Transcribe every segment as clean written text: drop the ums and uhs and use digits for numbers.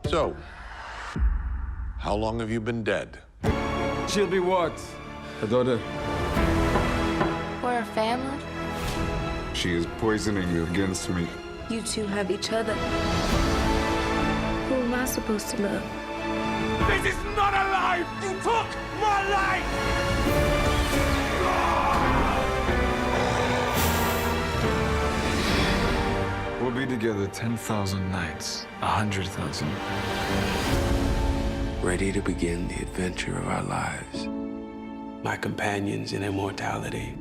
So, how long have you been dead? She'll be what? A daughter? We're a family. She is poisoning you against me. You two have each other. Who am I supposed to love? This is not a life! You took my life! We'll be together 10,000 nights, 100,000. Ready to begin the adventure of our lives. My companions in immortality.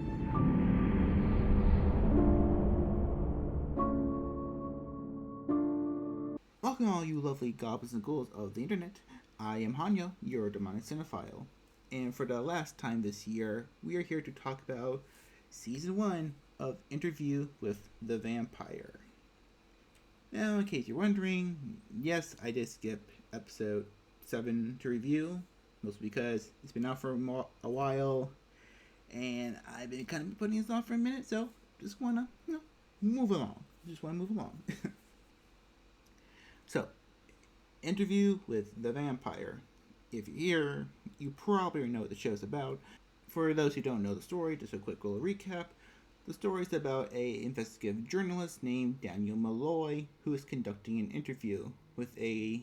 Welcome all you lovely goblins and ghouls of the internet. I am Hanyo, your demonic cinephile. And for the last time this year, we are here to talk about Season 1 of Interview with the Vampire. Now, in case you're wondering, yes, I did skip episode 7 to review, mostly because it's been out for a while, and I've been kind of putting this off for a minute, so just want to, move along. So, Interview with the Vampire. If you're here, you probably already know what the show's about. For those who don't know the story, just a quick little recap. The story is about an investigative journalist named Daniel Malloy who is conducting an interview with a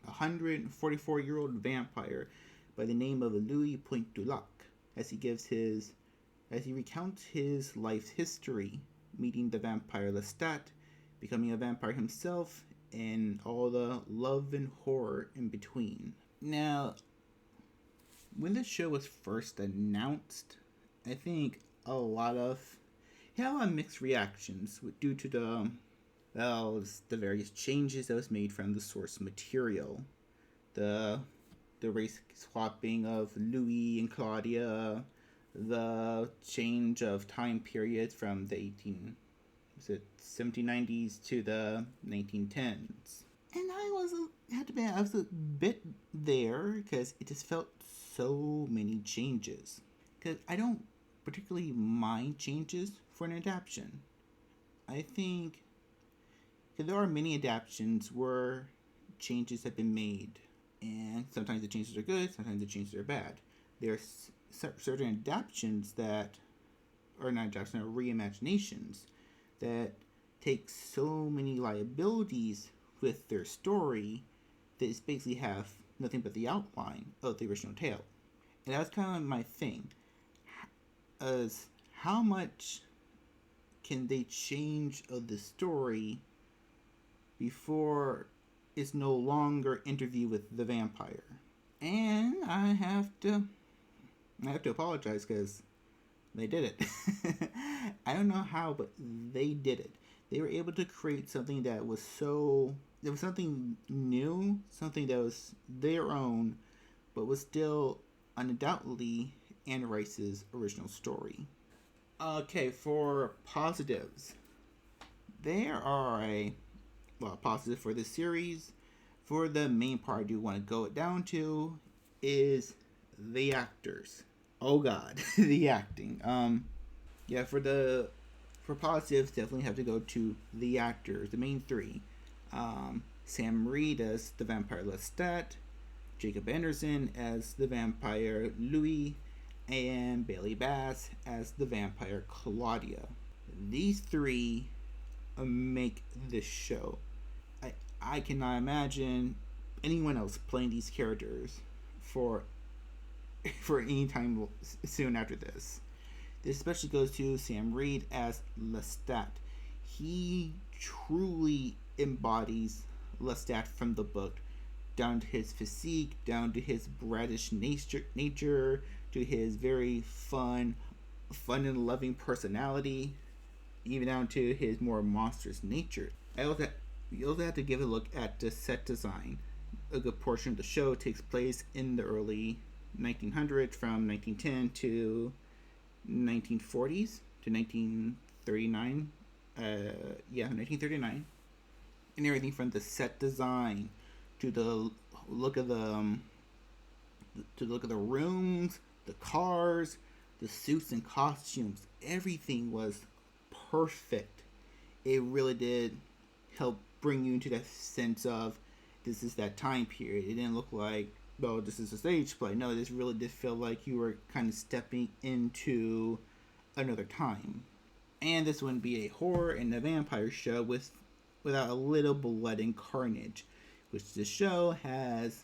144-year-old vampire by the name of Louis Pointe-du-Lac as he recounts his life's history, meeting the vampire Lestat, becoming a vampire himself, and all the love and horror in between. Now, when this show was first announced, I think it had a lot of mixed reactions due to the various changes that was made from the source material. The race swapping of Louis and Claudia, the change of time periods from the 1790s to the 1910s. And I was a bit there because it just felt so many changes. Because I don't particularly mind changes for an adaptation. I think there are many adaptations where changes have been made, and sometimes the changes are good, sometimes the changes are bad. There are certain adaptations that are not adaptations, are reimaginations that take so many liabilities with their story that it's basically have nothing but the outline of the original tale. And that's kind of my thing. As how much can they change of the story before it's no longer Interview with the Vampire? And I have to apologize because they did it. I don't know how, but they did it. They were able to create something that was something new, something that was their own, but was still undoubtedly Anne Rice's original story. Okay, for positives. There are positive for this series. For the main part I do want to go down to is the actors. Oh god, the acting. For positives, definitely have to go to the actors, the main three. Sam Reed as the vampire Lestat, Jacob Anderson as the vampire Louis, and Bailey Bass as the vampire Claudia. These three make this show. I cannot imagine anyone else playing these characters for any time soon after this. This especially goes to Sam Reed as Lestat. He truly embodies Lestat from the book, down to his physique, down to his bratish nature, to his very fun and loving personality, even down to his more monstrous nature. You also have to give a look at the set design. A good portion of the show takes place in the early 1900s, from 1910 to 1940s to 1939. 1939. And everything from the set design to the look of the rooms, the cars, the suits and costumes. Everything was perfect. It really did help bring you into that sense of this is that time period. It didn't look like, well, this is a stage play. No, this really did feel like you were kind of stepping into another time. And this wouldn't be a horror and a vampire show without a little blood and carnage, which the show has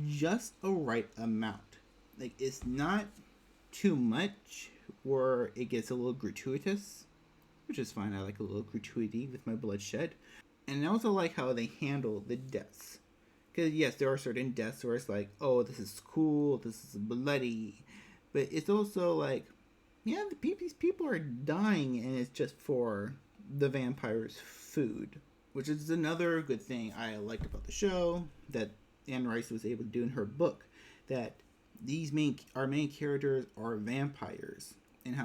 just a right amount. Like, it's not too much where it gets a little gratuitous, which is fine. I like a little gratuity with my bloodshed. And I also like how they handle the deaths. Because, yes, there are certain deaths where it's like, oh, this is cool, this is bloody. But it's also like, yeah, these people are dying, and it's just for the vampire's food. Which is another good thing I liked about the show that Anne Rice was able to do in her book. That our main characters are vampires. And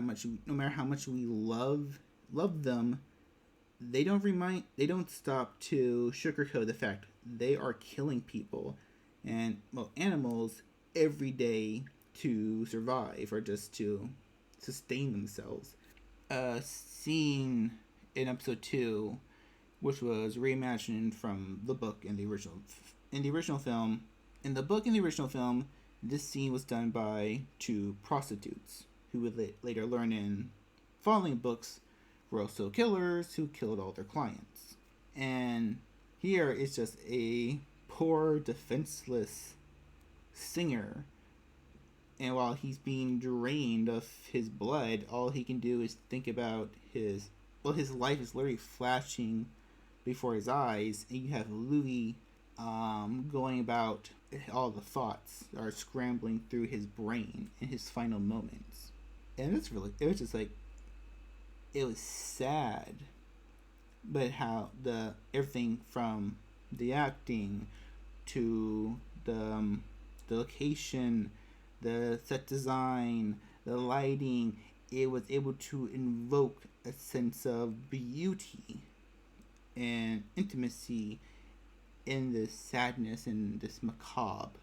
no matter how much we love them, they don't stop to sugarcoat the fact they are killing people and, well, animals every day to survive or just to sustain themselves. Scene in episode 2, which was reimagined from the book in the original film. In the book and the original film, this scene was done by 2 prostitutes who would later learn in following books were also killers who killed all their clients. And here it's just a poor, defenseless singer. And while he's being drained of his blood, all he can do is think about his life is literally flashing before his eyes. And you have Louis going about all the thoughts are scrambling through his brain in his final moments. And it was just like, it was sad, but how everything from the acting to the location, the set design, the lighting, it was able to invoke a sense of beauty and intimacy in this sadness and this macabre.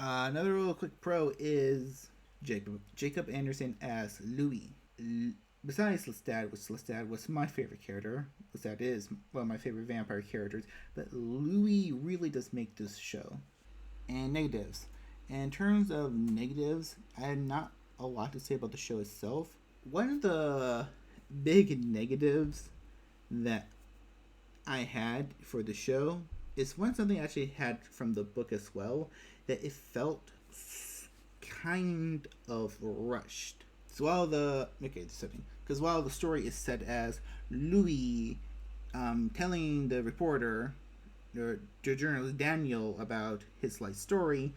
Another real quick pro is Jacob Anderson as Louis. Besides Lestat, which Lestat was my favorite character, Lestat is one of my favorite vampire characters, but Louis really does make this show. And negatives. And in terms of negatives, I had not a lot to say about the show itself. One of the big negatives that I had for the show is something I actually had from the book as well, that it felt kind of rushed. So while the story is set as Louis telling the reporter, the journalist Daniel, about his life story,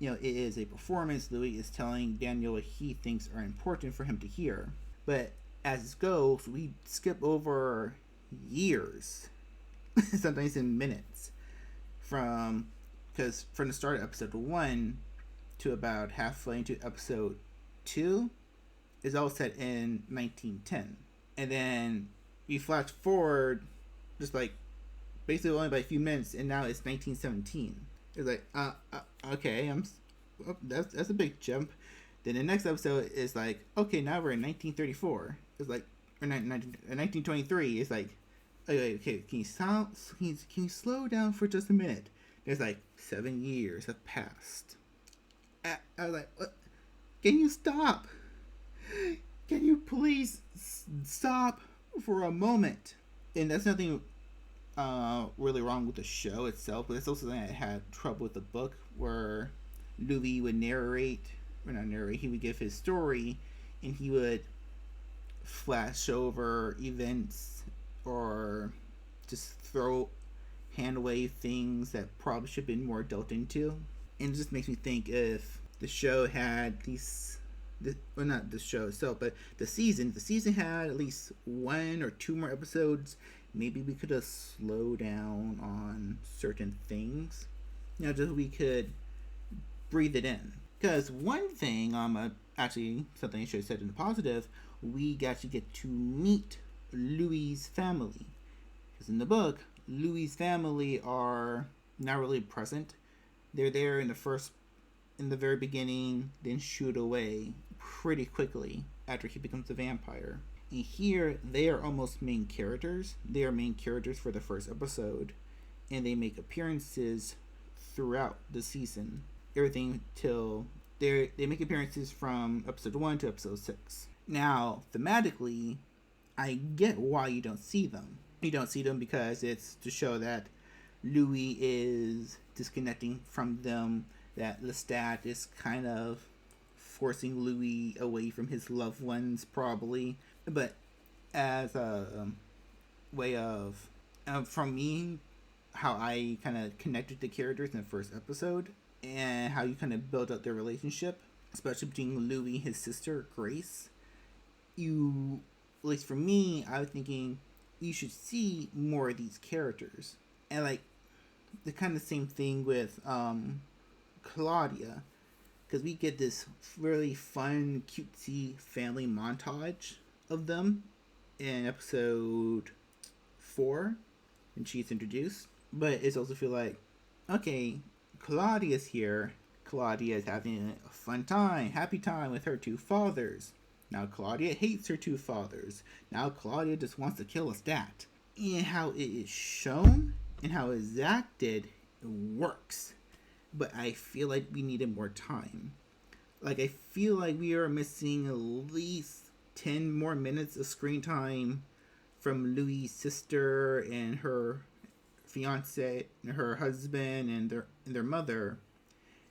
it is a performance. Louis is telling Daniel what he thinks are important for him to hear. But as it goes, we skip over years, sometimes in minutes, from the start of episode 1 to about halfway into episode 2 is all set in 1910. And then you flash forward just like basically only by a few minutes, and now it's 1917. It's like, okay, that's a big jump. Then the next episode is like, okay, now we're in 1934. It's like, or 1923. It's like, okay, can you slow down for just a minute? There's like 7 years have passed. I was like, what? Can you stop? Can you please stop for a moment? And that's nothing really wrong with the show itself, but it's also something I had trouble with the book, where Louis would he would give his story, and he would flash over events or just hand wave things that probably should have been more delved into. And it just makes me think, if the show had not the show itself, but the season had at least 1 or 2 more episodes, maybe we could have slowed down on certain things, just so we could breathe it in. Because one thing, actually something I should have said in the positive, we actually get to meet Louis' family. Because in the book, Louis' family are not really present. They're there in the very beginning, then shoot away pretty quickly after he becomes a vampire. And here, they are almost main characters. They are main characters for the first episode, and they make appearances throughout the season. Everything till they make appearances from episode 1 to episode 6. Now, thematically, I get why you don't see them. You don't see them because it's to show that Louis is disconnecting from them, that Lestat is kind of forcing Louis away from his loved ones, probably. But as a way of, from me, how I kind of connected the characters in the first episode, and how you kind of build up their relationship, especially between Louis and his sister, Grace. You, at least for me, I was thinking you should see more of these characters. And like, the kind of same thing with Claudia, because we get this really fun, cutesy family montage of them in episode 4 when she's introduced. But it's also feel like, okay, Claudia's here. Claudia is having a fun time, happy time with her two fathers. Now Claudia hates her two fathers. Now Claudia just wants to kill Lestat. And how it is shown and how it's acted, it works. But I feel like we needed more time. Like, I feel like we are missing at least 10 more minutes of screen time from Louis' sister and her fiance, and her husband, and their mother.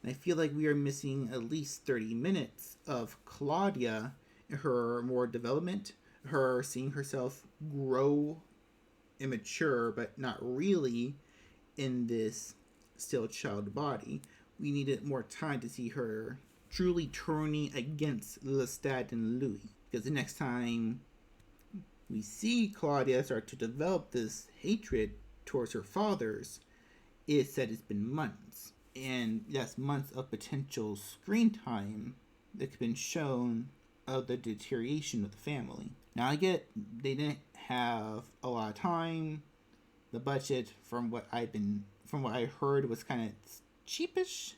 And I feel like we are missing at least 30 minutes of Claudia and her more development, her seeing herself grow and mature, but not really in this still child body. We needed more time to see her truly turning against Lestat and Louis. Because the next time we see Claudia start to develop this hatred towards her fathers, it said it's been months. And that's months of potential screen time that's been shown of the deterioration of the family. Now I get they didn't have a lot of time. The budget, from what I heard, was kind of cheapish.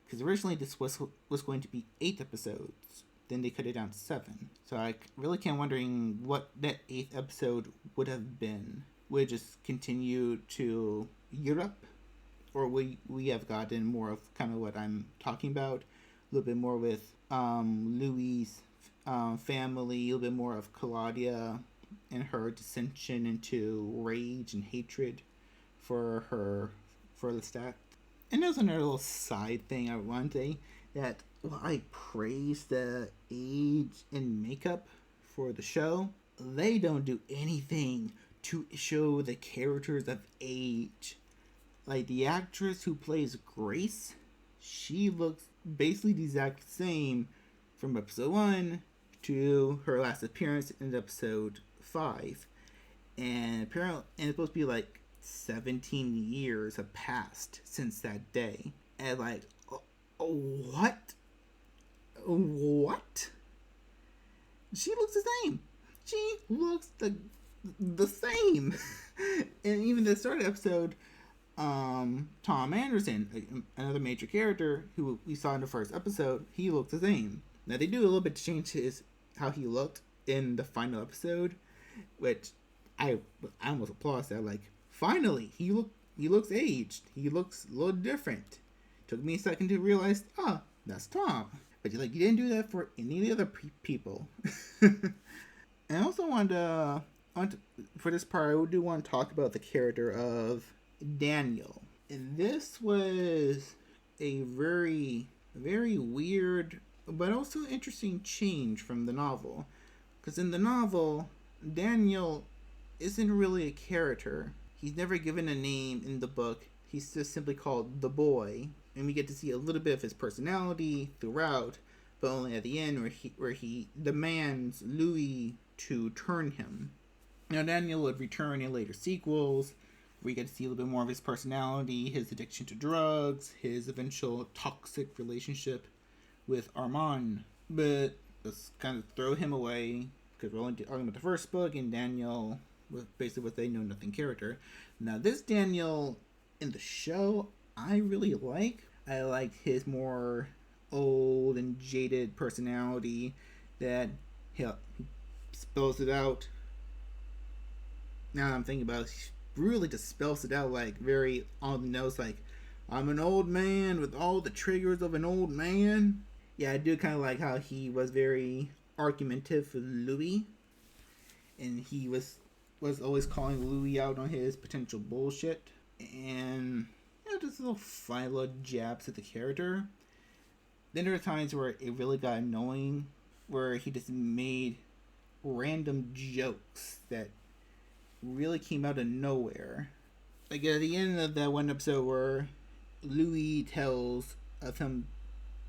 Because originally this was going to be 8 episodes. Then they cut it down to 7. So I really can't wondering what that 8th episode would have been. Would it just continue to Europe? Or we have gotten more of kind of what I'm talking about. A little bit more with Louis' family. A little bit more of Claudia and her dissension into rage and hatred for Lestat. And there's another little side thing I want to say, that while I praise the age and makeup for the show, they don't do anything to show the characters of age. Like, the actress who plays Grace, she looks basically the exact same from episode 1 to her last appearance in episode 5. And apparently, and it's supposed to be like 17 years have passed since that day. And like, what? She looks the same. She looks the same. And even the start of the episode, Tom Anderson, another major character who we saw in the first episode, he looks the same. Now they do a little bit to change how he looked in the final episode, which I almost applaud that. Like, finally, he looks aged. He looks a little different. Took me a second to realize, that's Tom. But you didn't do that for any of the other people. And I also for this part, I do want to talk about the character of Daniel. And this was a very, very weird, but also interesting change from the novel. Because in the novel, Daniel isn't really a character. He's never given a name in the book. He's just simply called the boy. And we get to see a little bit of his personality throughout, but only at the end where he demands Louis to turn him. Now Daniel would return in later sequels. We get to see a little bit more of his personality, his addiction to drugs, his eventual toxic relationship with Armand. But let's kind of throw him away, because we're only talking about the first book, and Daniel basically was a know-nothing character. Now this Daniel in the show, I really like. I like his more old and jaded personality that he spells it out. Now I'm thinking about it, he really just spells it out like very on the nose, like, I'm an old man with all the triggers of an old man. Yeah, I do kind of like how he was very argumentative with Louis, and he was always calling Louis out on his potential bullshit, and just little fine little jabs at the character. Then there are times where it really got annoying, where he just made random jokes that really came out of nowhere. Like at the end of that one episode where Louis tells of him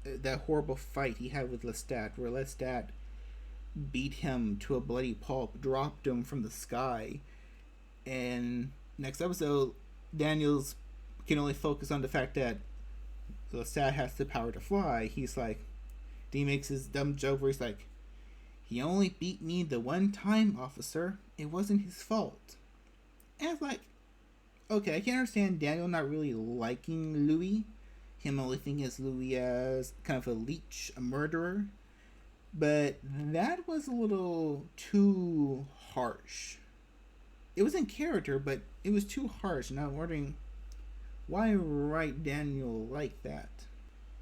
that horrible fight he had with Lestat, where Lestat beat him to a bloody pulp, dropped him from the sky, and next episode, Daniels can only focus on the fact that Lestat has the power to fly. He's like, he makes his dumb joke where he's like, he only beat me the one time, officer. It wasn't his fault. And it's like, okay, I can understand Daniel not really liking Louis. Him only thinking of Louis as kind of a leech, a murderer. But that was a little too harsh. It was in character, but it was too harsh. And I'm wondering, why write Daniel like that?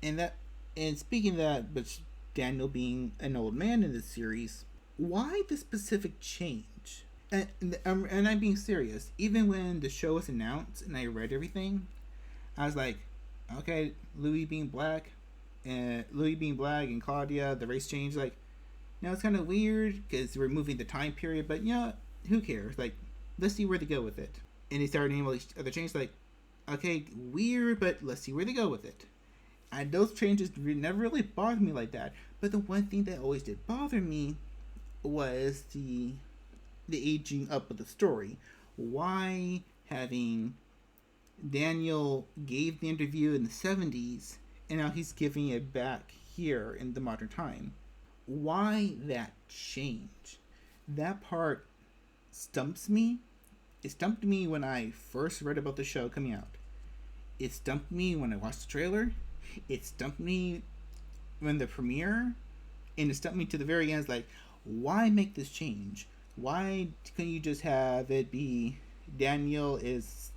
And speaking of that, but Daniel being an old man in this series, why the specific change? And I'm being serious. Even when the show was announced and I read everything, I was like, okay, Louis being black and Claudia, the race change, like, it's kind of weird because we're moving the time period, but who cares? Like, let's see where they go with it. And they started naming all these other changes, like, okay, weird, but let's see where they go with it. And those changes never really bothered me like that. But the one thing that always did bother me was the aging up of the story. Why having Daniel gave the interview in the 70s and now he's giving it back here in the modern time? Why that change? That part stumps me. It stumped me when I first read about the show coming out. It stumped me when I watched the trailer. It stumped me when the premiere. And it stumped me to the very end. It's like, why make this change? Why couldn't you just have it be Daniel is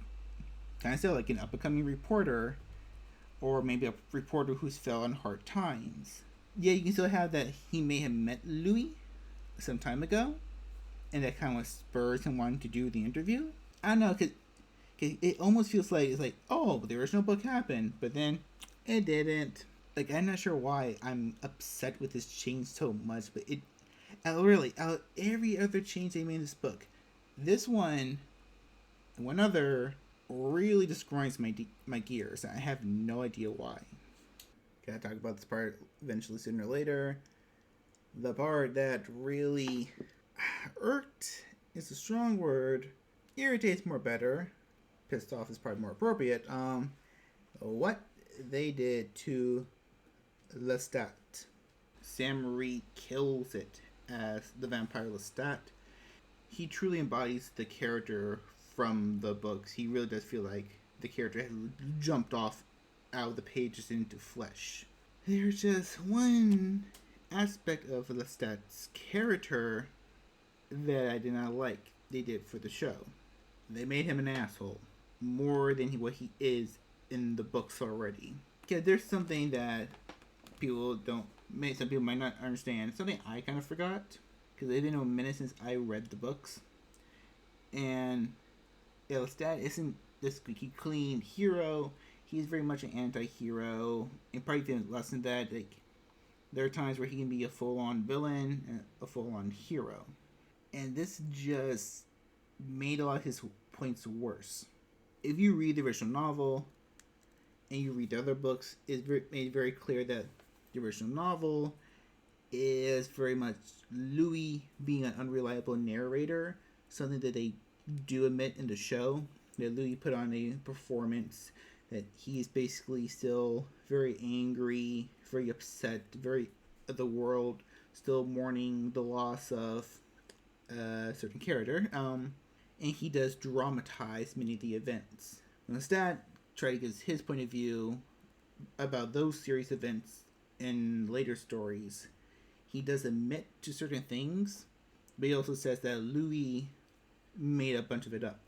kind of still like an up-and-coming reporter, or maybe a reporter who's fell on hard times? Yeah, you can still have that he may have met Louis some time ago, and that kind of spurs him wanting to do the interview. I don't know, because it almost feels like it's like, oh, the original book happened, but then it didn't. Like, I'm not sure why I'm upset with this change so much, but out of every other change they made in this book, this one other really just grinds my gears. I have no idea why. Gotta talk about this part eventually, sooner or later. The part that really irked is a strong word. Irritates more better. Pissed off is probably more appropriate. What they did to Lestat. Sam Reed kills it as the vampire Lestat. He truly embodies the character from the books. He really does feel like the character has jumped off out of the pages into flesh. There's just one aspect of Lestat's character that I did not like they did for the show. They made him an asshole more than what he is in the books already. Okay, there's something that some people might not understand. Something I kind of forgot, because it's been a minute since I read the books. And Lestat isn't this squeaky clean hero. He's very much an anti-hero, and probably even less than that. Like, there are times where he can be a full-on villain and a full-on hero, and this just made a lot of his points worse. If you read the original novel and you read the other books, it's made very clear that the original novel is very much Louis being an unreliable narrator, something that they do admit in the show, that Louis put on a performance, that he's basically still very angry, very upset, very of the world, still mourning the loss of a certain character, and he does dramatize many of the events. Lestat tried to give his point of view about those series events in later stories. He does admit to certain things, but he also says that Louis made a bunch of it up.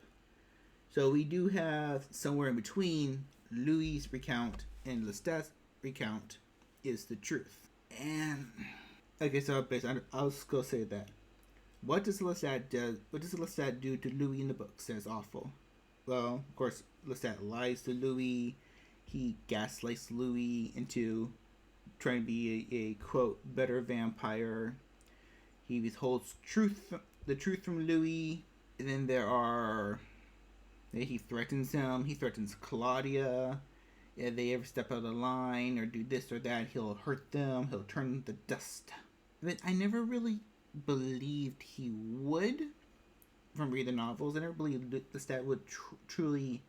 So we do have somewhere in between Louis' recount and Lestat's recount is the truth. And okay, so basically, I'll just go say that. What does Lestat do to Louis in the books that's awful? Well, of course, Lestat lies to Louis. He gaslights Louis into trying to be a quote better vampire. He withholds the truth from Louis, and then he threatens him. He threatens Claudia. If they ever step out of line or do this or that, he'll hurt them. He'll turn them to dust. But I never really believed he would. From reading the novels, I never believed Lestat would truly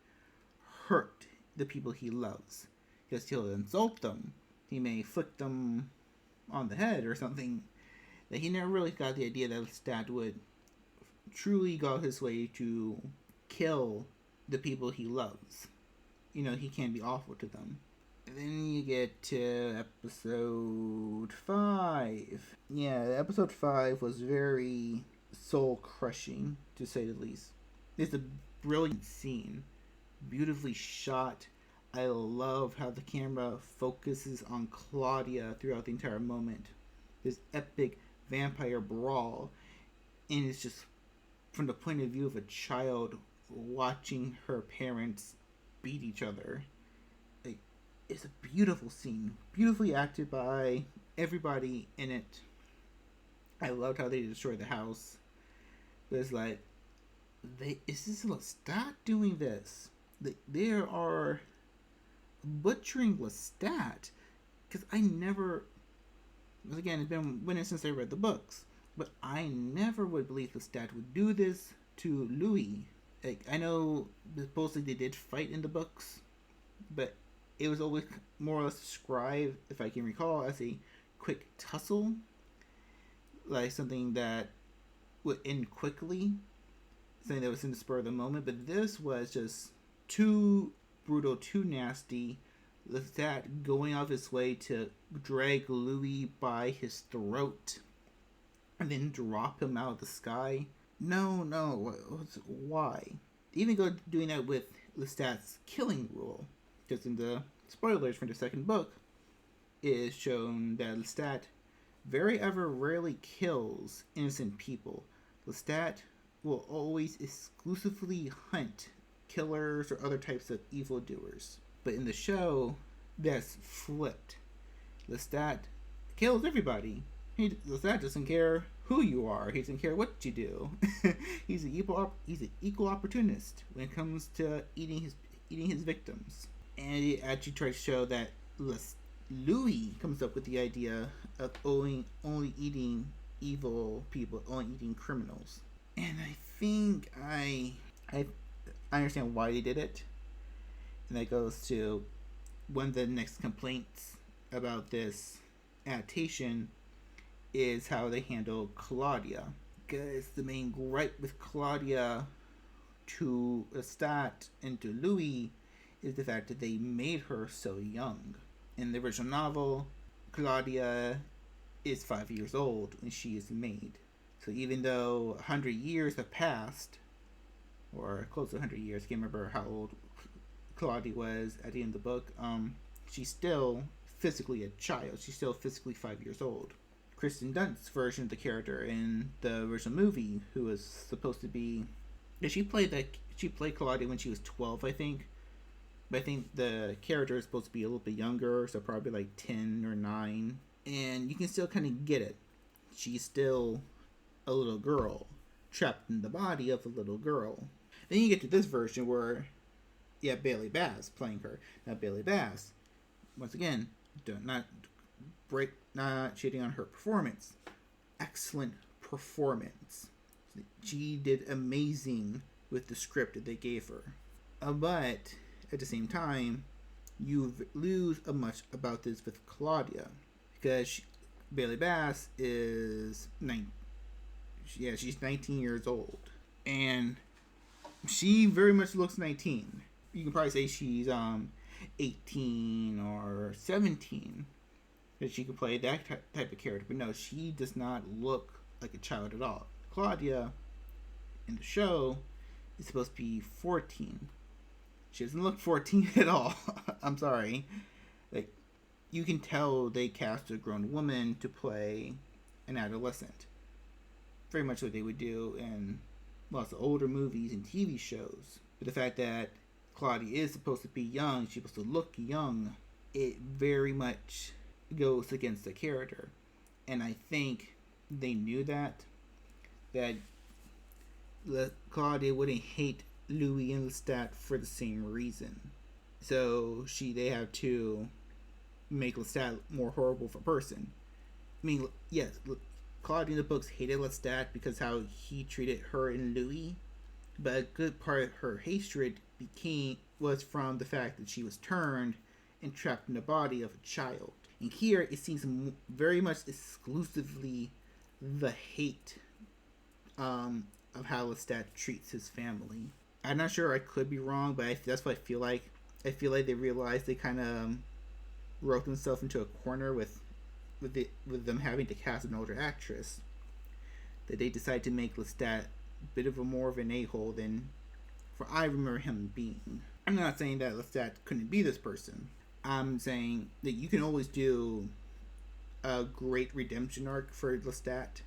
hurt the people he loves. Because he'll insult them. He may flick them on the head or something. That he never really got the idea that Lestat would truly go his way to kill the people he loves. You know, he can be awful to them. And then you get to episode 5. Yeah, episode 5 was very soul-crushing, to say the least. It's a brilliant scene. Beautifully shot. I love how the camera focuses on Claudia throughout the entire moment. This epic vampire brawl. And it's just from the point of view of a child watching her parents beat each other. It's a beautiful scene. Beautifully acted by everybody in it. I loved how they destroyed the house. It was like, is this Lestat doing this? They are butchering Lestat. Because I never, again, it's been a minute since I read the books, but I never would believe Lestat would do this to Louis. Like, I know supposedly they did fight in the books, but it was always more or less described, if I can recall, as a quick tussle. Like something that would end quickly. Something that was in the spur of the moment. But this was just too brutal, too nasty. Lestat going off his way to drag Louis by his throat and then drop him out of the sky. No, why? Even go doing that with Lestat's killing rule. Because in the spoilers for the second book, it is shown that Lestat very rarely kills innocent people. Lestat will always exclusively hunt killers or other types of evildoers. But in the show, that's flipped. Lestat kills everybody. Lestat doesn't care who you are. He doesn't care what you do. He's an equal opportunist when it comes to eating his victims. And it actually tries to show that Louis comes up with the idea of only eating evil people, only eating criminals. And I think I understand why they did it. And that goes to one of the next complaints about this adaptation is how they handle Claudia. Because the main gripe with Claudia to Lestat and to Louis is the fact that they made her so young. In the original novel, Claudia is 5 years old when she is made. So even though 100 years have passed, or close to 100 years, I can't remember how old Claudia was at the end of the book, she's still physically a child. She's still physically 5 years old. Kristen Dunst's version of the character in the original movie, who was supposed to be... She played Claudia when she was 12, I think. But I think the character is supposed to be a little bit younger, so probably like 10 or 9. And you can still kind of get it. She's still a little girl, trapped in the body of a little girl. Then you get to this version where you have Bailey Bass playing her. Now Bailey Bass, once again, not shitting on her performance. Excellent performance. She did amazing with the script that they gave her. But at the same time, you lose much about this with Claudia, because Bailey Bass is she's 19 years old, and she very much looks 19. You can probably say she's 18 or 17, that she could play that type of character. But no, she does not look like a child at all. Claudia in the show is supposed to be 14. She doesn't look 14 at all. I'm sorry. Like, you can tell they cast a grown woman to play an adolescent. Very much what they would do in lots of older movies and TV shows. But the fact that Claudia is supposed to be young, she's supposed to look young, it very much goes against the character. And I think they knew that Claudia wouldn't hate Louis and Lestat for the same reason. So they have to make Lestat more horrible of a person. I mean, yes, Claudia in the books hated Lestat because how he treated her and Louis, but a good part of her hatred was from the fact that she was turned and trapped in the body of a child. And here it seems very much exclusively the hate of how Lestat treats his family. I'm not sure, I could be wrong, but that's what I feel like. I feel like they realized they kind of wrote themselves into a corner with them having to cast an older actress, that they decided to make Lestat a bit of more of an a-hole than I remember him being. I'm not saying that Lestat couldn't be this person. I'm saying that you can always do a great redemption arc for Lestat.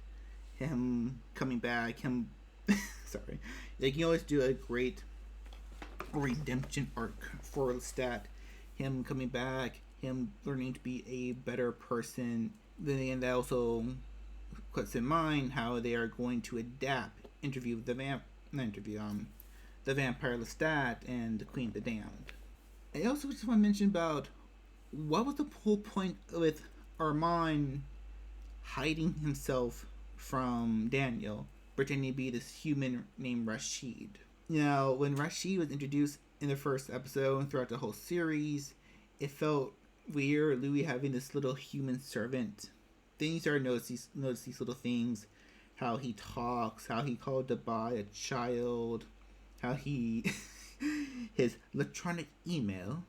Him coming back, sorry. Like, you always do a great redemption arc for Lestat. Him coming back, him learning to be a better person. Then that also puts in mind how they are going to adapt the Vampire Lestat and the Queen of the Damned. I also just want to mention about what was the whole point with Armand hiding himself from Daniel, pretending to be this human named Rashid. Now, when Rashid was introduced in the first episode and throughout the whole series, it felt weird, Louis having this little human servant. Then you start to notice these little things, how he talks, how he called Dubai a child, how he his electronic email,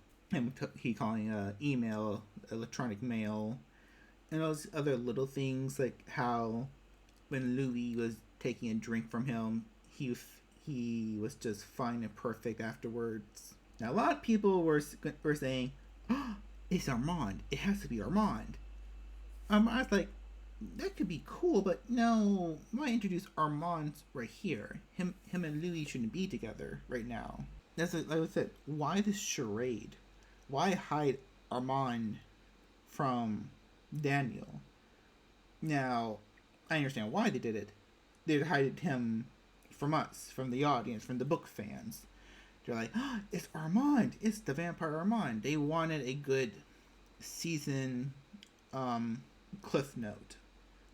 he calling email electronic mail, and those other little things, like how when Louis was taking a drink from him, he was just fine and perfect afterwards. Now, a lot of people were saying, oh, it's Armand. It has to be Armand. I was like, that could be cool, but no, why introduce Armand right here? Him and Louis shouldn't be together right now. That's like I said, why this charade? Why hide Armand from Daniel? Now, I understand why they did it. They hid him from us, from the audience, from the book fans. They're like, oh, it's Armand. It's the vampire Armand. They wanted a good season cliff note,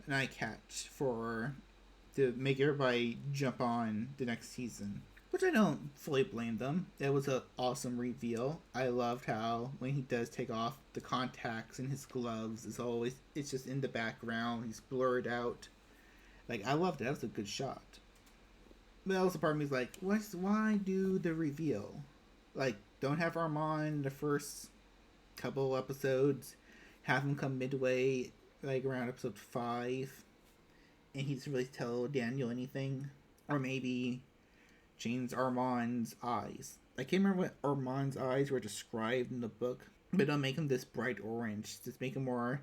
an eye catch to make everybody jump on the next season. Which I don't fully blame them. It was an awesome reveal. I loved how when he does take off the contacts and his gloves, it's just in the background. He's blurred out. Like, I loved it. That was a good shot. But also part of me is like, why do the reveal? Like, don't have Armand the first couple episodes. Have him come midway, like around episode 5. And he doesn't really tell Daniel anything. Or maybe change Armand's eyes. I can't remember what Armand's eyes were described in the book. But don't make him this bright orange. Just make him more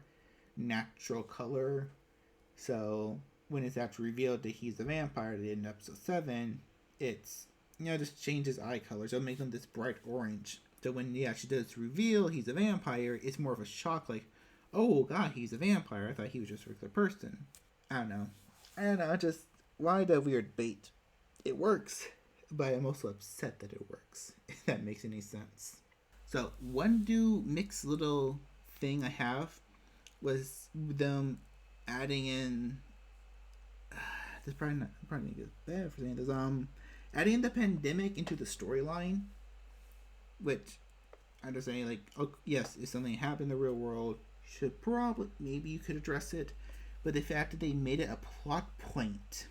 natural color. So when it's actually revealed that he's a vampire in episode 7, it's, just change his eye color. So make him this bright orange. So when he actually does reveal he's a vampire, it's more of a shock, like, oh god, he's a vampire. I thought he was just a regular person. I don't know. Just, why the weird bait? It works, but I'm also upset that it works, if that makes any sense. So, one mixed little thing I have was them adding in, this probably not bad for saying this, adding the pandemic into the storyline, which I'm just saying, like, oh, yes, if something happened in the real world, maybe you could address it, but the fact that they made it a plot point,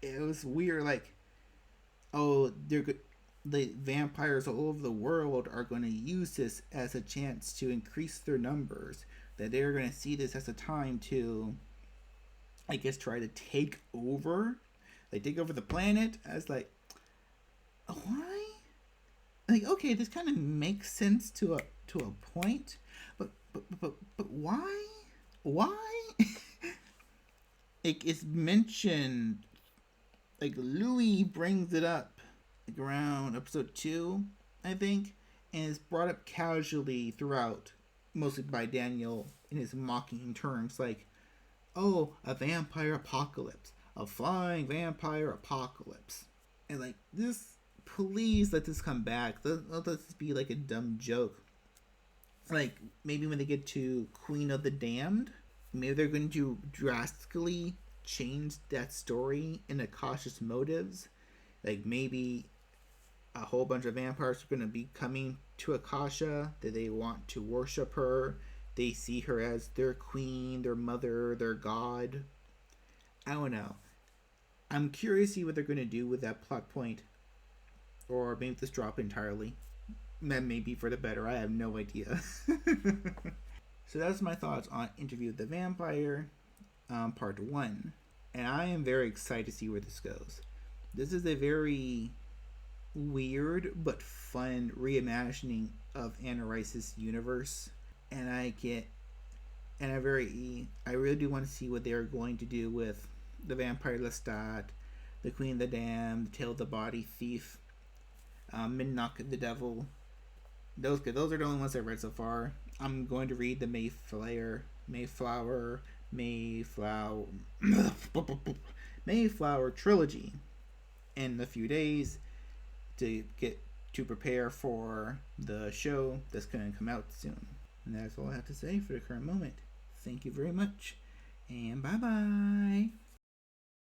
it was weird, like, oh, the vampires all over the world are going to use this as a chance to increase their numbers, that they're going to see this as a time to, I guess, try to take over the planet. I was like, why? like, okay, this kind of makes sense to a point, but why? It's mentioned, like Louis brings it up like around episode 2, I think, and it's brought up casually throughout, mostly by Daniel in his mocking terms, like, oh, a vampire apocalypse, a flying vampire apocalypse, and like this. Please let this come back. Let this be like a dumb joke. Like, maybe when they get to Queen of the Damned, maybe they're going to drastically change that story in Akasha's motives. Like, maybe a whole bunch of vampires are going to be coming to Akasha, that they want to worship her. They see her as their queen, their mother, their god. I don't know. I'm curious to see what they're going to do with that plot point. Or maybe just drop entirely. That may be for the better. I have no idea. So that's my thoughts on Interview with the Vampire, part 1. And I am very excited to see where this goes. This is a very weird but fun reimagining of Anne Rice's universe. And I really do want to see what they are going to do with the Vampire Lestat, the Queen of the Damned, the Tale of the Body Thief, Minnock the Devil. Those are the only ones I've read so far. I'm going to read the Mayflower trilogy in a few days to prepare for the show that's going to come out soon. And that's all I have to say for the current moment. Thank you very much, and bye bye.